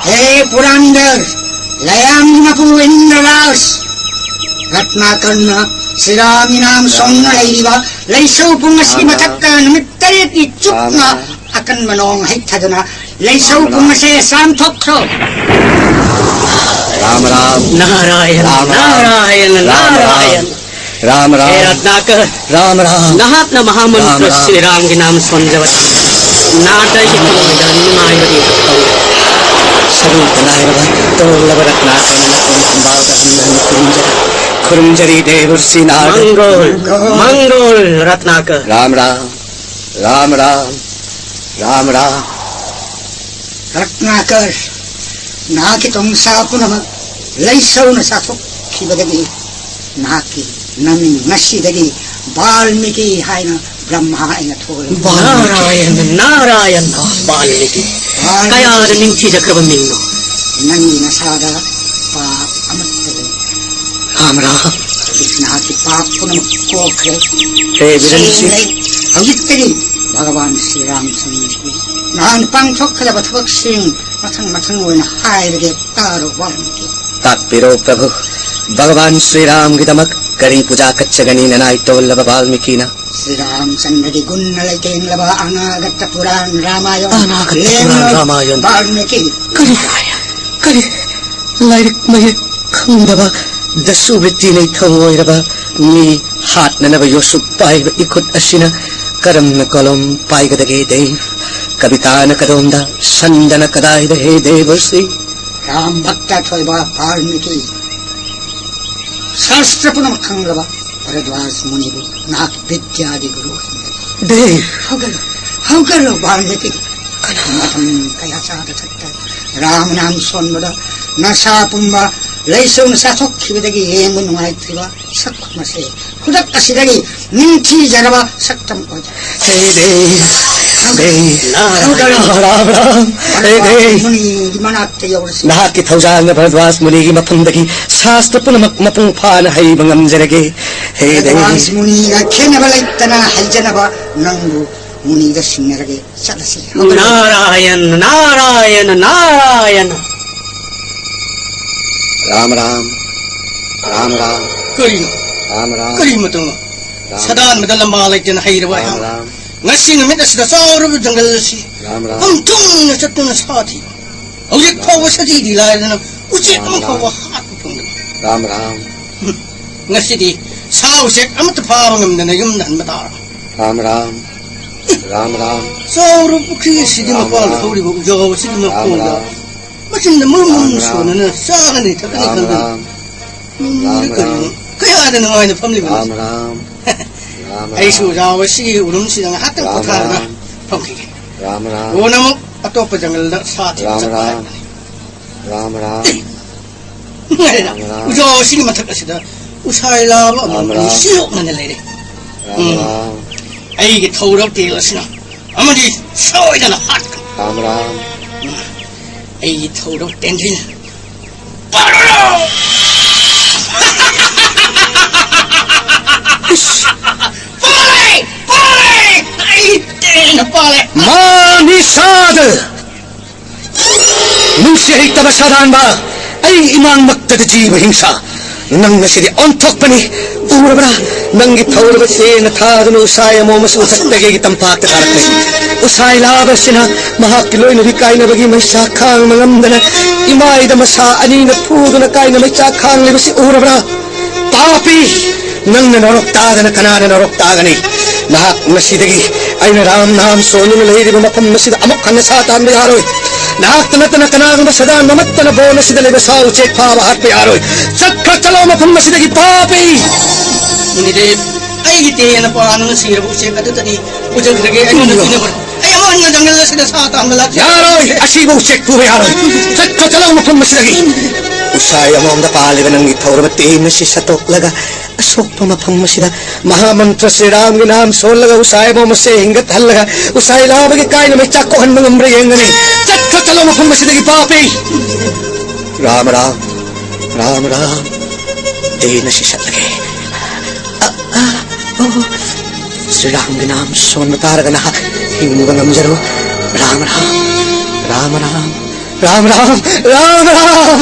हे पुरंदर लयाम नपु इंद्रवास रत्नाकर्ण श्रीराम नाम song लैलिबा लैसौ पुंगसी मथक्का निमित्तरे की चुकना अकन मनोंग हिथदना लैसौ पुंगसे सांथोक्रो Ram Ram, Narayan, Ram Ram. Narayan, Narayan. Ram Hey Ram, Ratnakar, Ram Ram, lahat na mahamantra Ram Ram. si Ram ginam sonjawat. Naday itulodan mayari itaw. Sarut Nairaba, Tolabarat Nakan, Kumbata, Kurumjari Devrsi Naga, Manggol, Manggol Ratnakar. Ram Ram, Ram Ram, Ram Ram, Ratnakar ना कि तुम सापु नम लैसौ न साथो खिबदगी ना कि नमी नशीदगी वाल्मीकि हायना ब्रह्मा हायना थोल Narayan, Narayan, Balmiki. Kaya rin jakraba minno. ननी नसादा पाप अमत्तले Ram Ram, ना कि पाप पुनम कोखरे Devrsi, हजितरी भगवान श्री रामचंद्र की नान पांचोक खदा बथबक सिंह मथंग मथंग ओन हायरगे तारो Valmiki Tatpiro Prabhu, Bhagavan Sri Ram Gidamak, Kari Puja Kachagani Nanai Tolaba Valmikina, Shri Ramchandra की गुण लैकेन लबा अनागत पुराण रामायण अनागत पुराण Ramayan. Valmiki Kari, Lairik Maya, Kundaba, Dasu Viti Nay Thamoiraba, Ni Hat Nanaba Yosuk Paiba Ikut Ashina, Karam Nakolom Paigadage Dev, Kabitana Kadonda, Sandana Kadai the He Devrsi, Ram भक्त थोइबा वाल्मीकि शास्त्र पुनम खंगलबा भरद्वाज मुनि नाक विद्यादि गुरु Dev, हौगल Valmiki kaya sada sakta ram nam sonbada nasa pumba leisung sathok khibadagi yengun ngai thiba sakma se khudak kasidagi ninchi jaraba saktam oja Hey Dave Ram Ram Hey Dave muni dimanatte yawrsi Nahaki Thaujang Bharadwaj Muni gi mafamdagi Sastra punamak mapung phana haiba ngamjarage Hey Bharadwaj Dave muni ga khenaba laitana haijanaba nangu muni ga sinarage sadasi Narayan, Narayan, Narayan. Ram Ram Ram Ram Kari Ram Ram kari matang sadan madalam malay din hayra Ram Ram ngasi na mitas na saurab jungle si Ram Ram ang tung na chatun na sati awik pawa sa di la na uci ang pawa hat pung Ram Ram ngasi di sausek amat pawang na yum nan matar Ram Ram Ram Ram saurab ukri si di mapal hori bu jo si di mapal macam na mumun so na sa ni ta kan Ram kan Ram kaya ada na ay na family Ram Ram ay su jawa si ulum si nga hatang putar na pangki Ram Ram una mo ato pa jangal na sati Ram Ram Ram Ram ngayon na ujo sini matak asida usay lama mo siyok na nalere Ram Ram ay githawraw tilas na amadi soy na lahat Ram Ram ay githawraw tendrin parolo pare pare ay ten pare Manisad Nungsi tabasadan ba ay imang magtatajiba hingsa nang nasiri ontok pa ni ura ba nang gitawar ba siya na tado na usaya mo mas utak tagay gitampak na karak na usay labas siya na mahakiloy na bikay na bagi may sakang mangamda na imay da masaan na pudo na kay na may sakang liba si ura ba papi nang nanaroktaga na kanana naroktaga ni nahak nasidagi ay naram nam sonyo na lahi di ba mapam nasida amok ka na sa taan bayaroy nahak tanatana kanang masadaan mamatta na bona sida liba sa uchek pa bahat bayaroy sakka chalo mapam nasidagi papi hindi de ay giti na pa ano sira bu siya kato tadi ujang lagi ay ano na ay aman nga jangal na sida sa taan balat yaroy asibo uchek po bayaroy sakka chalo mapam nasidagi usaya mo ang dapali ka nang itawar batiin na si satok laga asok pa mapam masida mahamantra si ram ginam sol laga usaya mo masih hinggat hal laga usaya labagi kay na may tsakohan mga mbriyang ngani sakka chalo mapam nasidagi papi Ram Ram Ram Ram di na si satlagi si ram ginam sol matara ka na hingo ka ngamjaro Ram Ram Ram Ram Ram Ram Ram Ram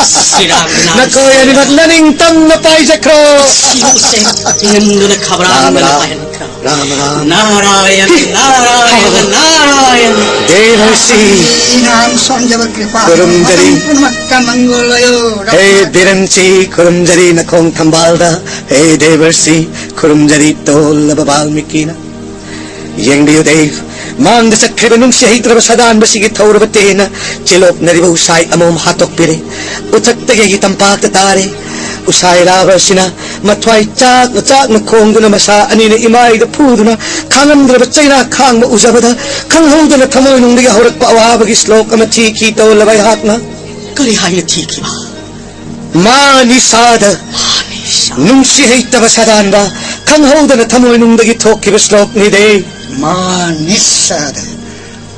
Siram na. Nako yan ni matlaning tam na pay sa cross Siyose, tingin na kabrang na lapayan ka. Ram Ram Narayan, Narayan, Narayan. Devarsi inam sonjaba kripa Kurumdari. punamakka mangolayo Hey Diranchi Kurumjari na kong tambalda Hey Devarsi Kurumjari tol Balmiki na Yang diyo Dave Mang sa kribanong siya hitra basadaan basigit tawra batina Chilok na riba usay amom hatok pire Utak tagay itampak tatari Usay labar sina Matway chak na kong na masa Anina imay da pudo na Kangam dra batsay na kang mausabada Kang hoda na tamoy nung diga horak paawa Bagislok amatiki taw labay hat na Kalihay na tiki ba? Manisada Manisa. Nung siya hitra basadaan ba Kang hoda na tamoy nung dagi toki baslok ni Dave manisada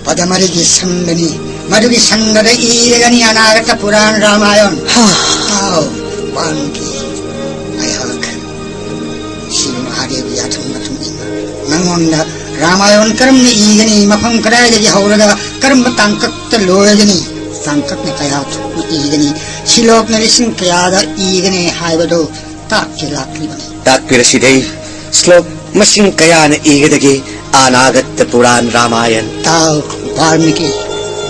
padamarigi sambani madugi sangada iyagani anagata puran ramayon how banki ayhak sinu hadevi yatham matum nangonda ramayon karamni iyagani mafam kadayagi hauraga karam tangkat loyagani tangkat ne kayat iyagani silok ne lisin kayada iyagani haibado takilakli bani Takpira si Dave Slok masing kaya na igadagi Anagat na Puran Ramayan tao Varmiki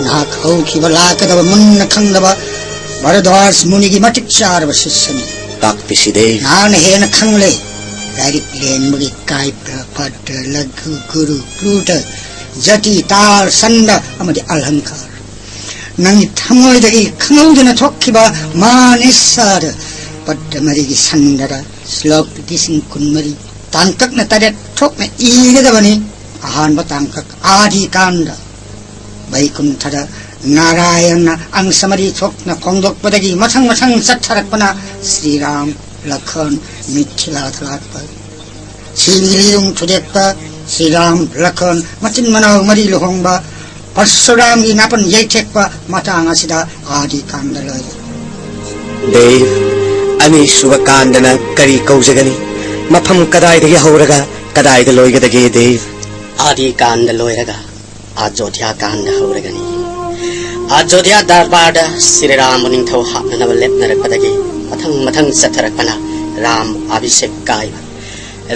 nakhaw ki balakadaba munna khangdaba Bharadwaj muni ki matikchar vasisani Takpi si Dave naan hena khangle garik len magi kaipra padda laghu guru pluta jati tal sanda amadi alhankar nangi thamoy dagi khangudana thokkiba manisar padda marigi sandara slok dising kunmari tangkak na tadet thok na igadabani ahan batangkak adi kanda వైకుంఠద Narayana అంశమరి ꯊꯣꯛꯅ ꯐꯣꯡꯗꯣꯛꯄꯗꯒꯤ ꯃꯊꯪ ꯃꯊꯪ ꯆꯠꯊꯔꯛꯄꯅ శ్రీరాꯝ ꯂꯈꯟ ꯃꯤꯊꯤꯂꯥ ꯊꯂꯥꯛꯄ ꯁꯤꯡꯒꯤꯂꯤꯔꯨꯡ ꯊꯨꯗꯦꯛꯄ శ్రీరాꯝ ꯂꯈꯟ ꯃꯆꯤꯟ ꯃꯅꯥꯎ ꯃꯔꯤ ꯂꯨꯍꯣꯡꯕ ꯄꯔꯁꯨꯔꯥꯝꯒꯤ ꯅꯥꯄꯟ ꯌꯩꯊꯦꯛꯄ ꯃꯇꯥꯡ ꯑꯁꯤꯗ ꯑꯥꯗꯤ ꯀꯥꯟꯗ ꯂꯣꯏ ꯗꯦꯕ ꯑꯅꯤꯁꯨꯕ ꯀꯥꯟꯗꯅ ꯀꯔꯤ ꯀꯧꯖꯒꯅꯤ ꯃꯐꯝ ꯀꯗꯥꯏꯗꯒꯤ ꯍꯧꯔꯒ ꯀꯗꯥꯏꯗ ꯂꯣꯏꯒꯗꯒꯦ ꯗꯦꯕ आदि कांड लोयरगा अयोध्या कांड हौरगनी अयोध्या दरबार श्री राम निंथौ हापनब लेपनरकदगी मथंग मथंग चथरकना राम अभिषेक काय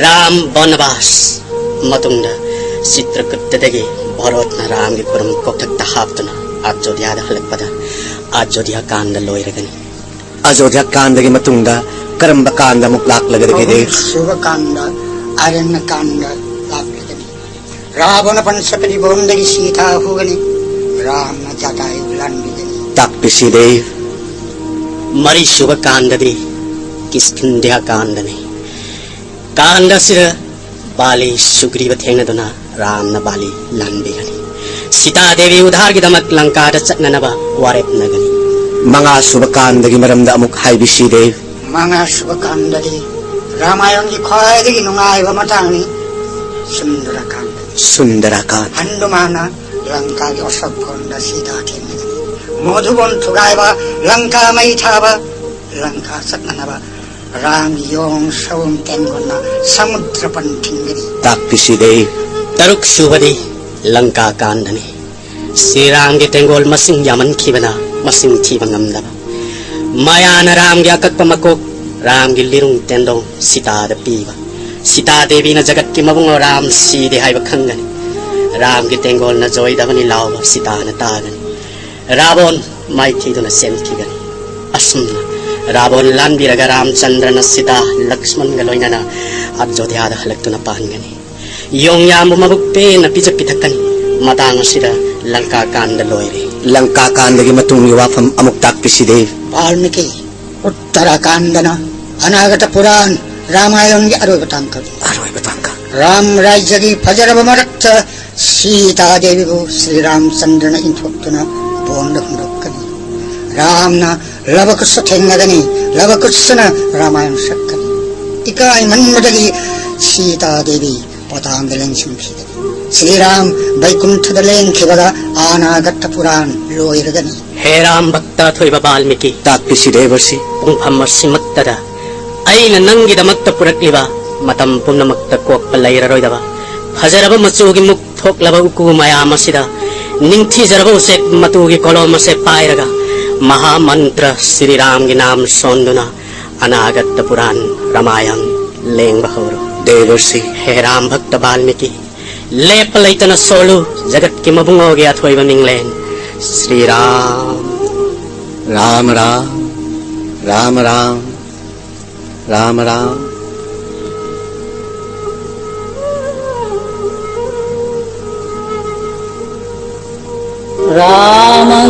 राम वनवास मतुंग चित्रकूटदगी भरतन राम की खुरम कोठक्ता हापतना अयोध्या हलकपद अयोध्या कांड लोयरगनी अयोध्या कांडगी मतुंग करंब कांड मुक लाक्लगदगे देव शुभ कांड आरण्य कांड रावण पंचपति बोंदगी सीता होगनी राम न जटायु लंबिगनी ताप्पिसी देव मरी शुभ कांडदी किष्किंध्या कांडनी कांड सिर बाली सुग्रीव थेंगदुना राम न बाली लंबिगनी सीता देवी उधार की दमक लंका चटननबा वारेपनगनी मंगा शुभ कांडगी मरमदा अमुक हाइबिसी देव मंगा शुभ कांडदी रामायण की ख्वाइदगी नुंगाइबा मतांगनी सुंदरकांड सुंदरकांड हनुमाना लंका की अशोककांड सीता थेंगनी मधुबन थुगाइबा लंका मैथाबा लंका सतननबा राम यों सवम तेंगोना समुद्र पंथिंगनी ताप्पिसी देव तरुक शुभदी लंका कांडनी श्री राम के तेंगोल मसिंग यामन खीबना मसिंग थीबंगमदबा मायान राम के अकक्प मकोक राम की लिरुंग तेंदों सीता द पीबा सीता देवी न जगत की मबुंग राम सीधे हाइब खंगनी राम की तेंगोल न जोइदबनी लाव सीता न तागनी रावण माइथी न सेमखीगनी असुमना रावण लानबिरग रामचंद्र न सीता लक्ष्मण गलोइनना अयोध्या हलक्तुना पाहनगनी यों याम मबुक पे न पिजक पिथकनी मतांग सिरा लंका कांड लोयरे लंका कांडगी मतुंग वाफम अमुक ताप्पिसी देव वाल्मीकि उत्तराकांडना अनागत पुराण रामायण की अरोबतांका राम राज्य की फजरब मरक्त सीता देवी को श्री रामचंद्र ने इंथोक्तुना बोंड हुंडोक्कनी राम न लवकुश थेंगदनी लवकुश न रामायण शक्कनी इकाई मनमदगी सीता देवी पतांगलें सुंखीदनी श्री राम वैकुंठदलें खिबदा अनागत पुराण लोयरगनी हे राम भक्त थोइबा वाल्मीकि ताप्पिसी देवर्षि पुंफम सिमत्तदा अैना नंगिदमक्ता पुरक्लिबा मतम पुनमक्ता कोक्पा लैररोइदबा फजरब मचुगी मुख थोक्लबा उकु मयाम असिदा निंगथीजरब उसेक मतुगी कोलोम से पाइरगा महामंत्र श्री राम के नाम सोंदुना अनागत पुराण रामायण लेंग बहौरो देवर्षि हे राम भक्त वाल्मीकि लेप लैतन सोलु जगत की मबुंगो गया थोइबा मिंगलेन श्री राम राम राम राम राम राम राम रामं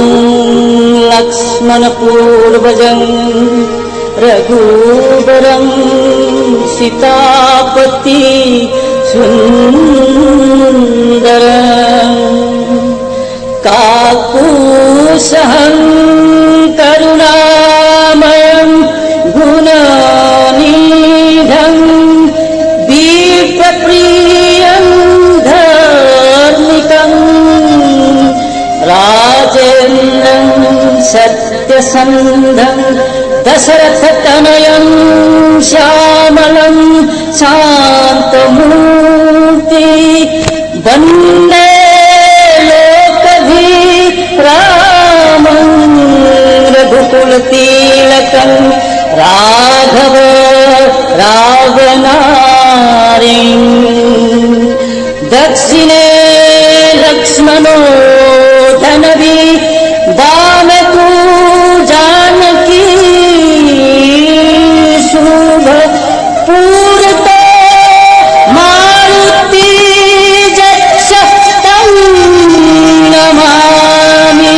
लक्ष्मण पूर्वजं रघुवरं सीतापति सुंदरं काकुशहं करुणामयं गुणनिधं दीप्तप्रियं धार्मिकं राजेन्द्रं सत्यसन्धं दशरथतनयं श्यामलं शान्तमूर्ति वन्दे लोकधीरामं रघुकुलतिलकं राघव रावणारिं दक्षिणे लक्ष्मणो धनवी वामे तु जानकी शुभ पूर्वतो मारुति जत्सतं नमामि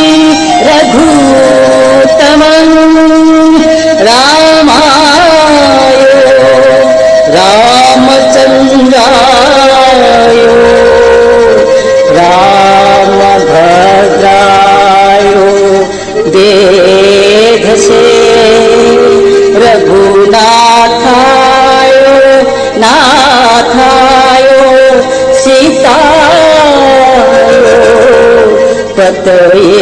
रघुत्तमं रामाय रामचन्द्राय राम नाथायो नाथायो सीतायो पतये